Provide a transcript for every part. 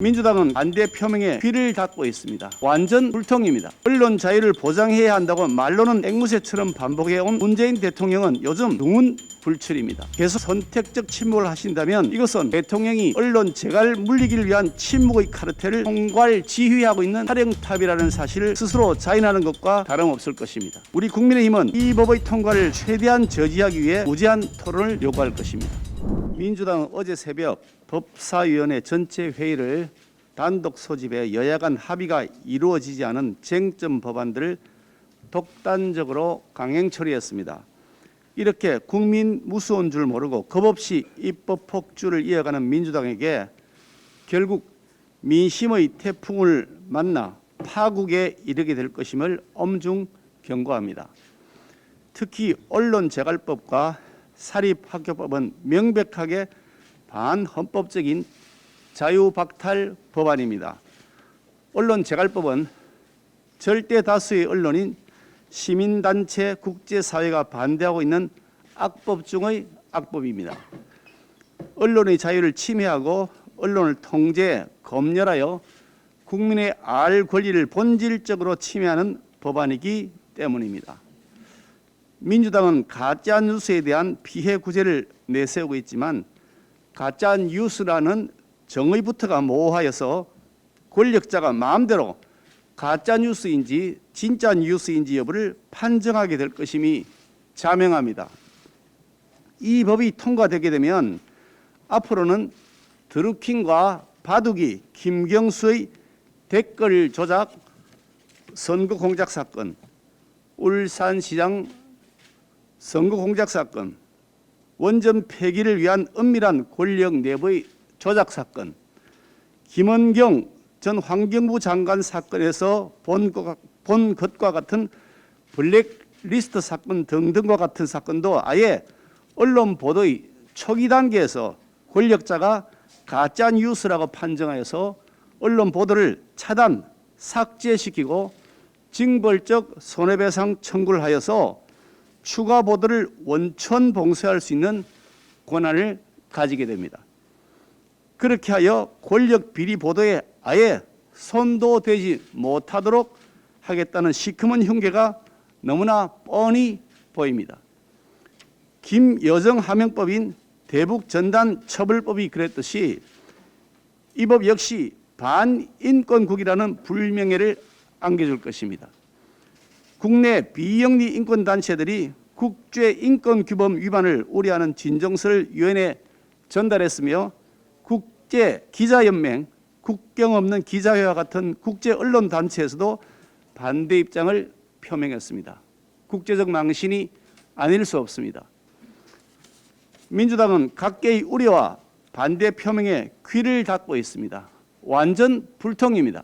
민주당은 반대 표명에 귀를 닫고 있습니다. 완전 불통입니다. 언론 자유를 보장해야 한다고 말로는 앵무새처럼 반복해온 문재인 대통령은 요즘 두문불출입니다. 계속 선택적 침묵을 하신다면 이것은 대통령이 언론 재갈 물리기를 위한 침묵의 카르텔을 총괄 지휘하고 있는 사령탑이라는 사실을 스스로 자인하는 것과 다름없을 것입니다. 우리 국민의힘은 이 법의 통과를 최대한 저지하기 위해 무제한 토론을 요구할 것입니다. 민주당은 어제 새벽 법사위원회 전체 회의를 단독 소집해 여야 간 합의가 이루어지지 않은 쟁점 법안들을 독단적으로 강행 처리했습니다. 이렇게 국민 무서운 줄 모르고 겁없이 입법 폭주를 이어가는 민주당에게 결국 민심의 태풍을 만나 파국에 이르게 될 것임을 엄중 경고합니다. 특히 언론재갈법과 사립학교법은 명백하게 반헌법적인 자유박탈 법안입니다. 언론재갈법은 절대 다수의 언론인 시민단체 국제사회가 반대하고 있는 악법 중의 악법입니다. 언론의 자유를 침해하고 언론을 통제, 검열하여 국민의 알 권리를 본질적으로 침해하는 법안이기 때문입니다. 민주당은 가짜뉴스에 대한 피해 구제를 내세우고 있지만 가짜뉴스라는 정의부터가 모호하여서 권력자가 마음대로 가짜뉴스인지 진짜 뉴스인지 여부를 판정하게 될 것임이 자명합니다. 이 법이 통과되게 되면 앞으로는 드루킹과 바둑이, 김경수의 댓글 조작, 선거 공작 사건, 울산시장 선거 공작 사건, 원전 폐기를 위한 은밀한 권력 내부의 조작 사건, 김원경 전 환경부 장관 사건에서 본 것과 같은 블랙리스트 사건 등등과 같은 사건도 아예 언론 보도의 초기 단계에서 권력자가 가짜 뉴스라고 판정하여서 언론 보도를 차단, 삭제시키고 징벌적 손해배상 청구를 하여서 추가 보도를 원천 봉쇄할 수 있는 권한을 가지게 됩니다. 그렇게 하여 권력 비리 보도에 아예 손도 대지 못하도록 하겠다는 시커먼 흉계가 너무나 뻔히 보입니다. 김여정하명법인 대북전단처벌법이 그랬듯이 이 법 역시 반인권국이라는 불명예를 안겨줄 것입니다. 국내 비영리 인권단체들이 국제인권규범 위반을 우려하는 진정서를 유엔에 전달했으며 국제기자연맹, 국경 없는 기자회와 같은 국제언론단체에서도 반대 입장을 표명했습니다. 국제적 망신이 아닐 수 없습니다. 민주당은 각계의 우려와 반대 표명에 귀를 닫고 있습니다. 완전 불통입니다.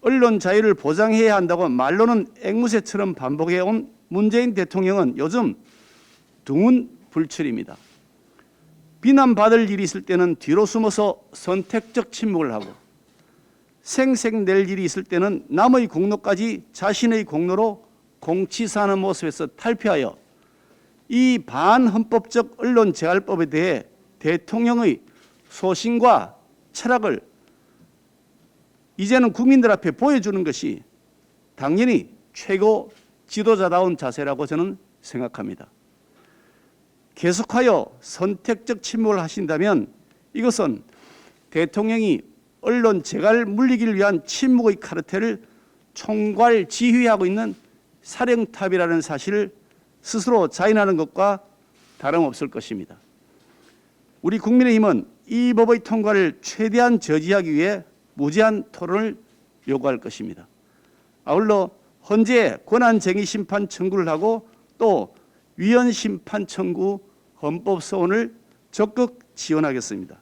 언론 자유를 보장해야 한다고 말로는 앵무새처럼 반복해온 문재인 대통령은 요즘 두문불출입니다. 비난받을 일이 있을 때는 뒤로 숨어서 선택적 침묵을 하고 생색낼 일이 있을 때는 남의 공로까지 자신의 공로로 공치사하는 모습에서 탈피하여 이 반헌법적 언론재갈법에 대해 대통령의 소신과 철학을 이제는 국민들 앞에 보여주는 것이 당연히 최고 지도자다운 자세라고 저는 생각합니다. 계속하여 선택적 침묵을 하신다면 이것은 대통령이 언론 재갈 물리기를 위한 침묵의 카르텔을 총괄 지휘하고 있는 사령탑이라는 사실을 스스로 자인하는 것과 다름없을 것입니다. 우리 국민의힘은 이 법의 통과를 최대한 저지하기 위해 무제한 토론을 요구할 것입니다. 아울러 헌재 권한쟁의 심판 청구를 하고 또 위헌 심판 청구 헌법 소원을 적극 지원하겠습니다.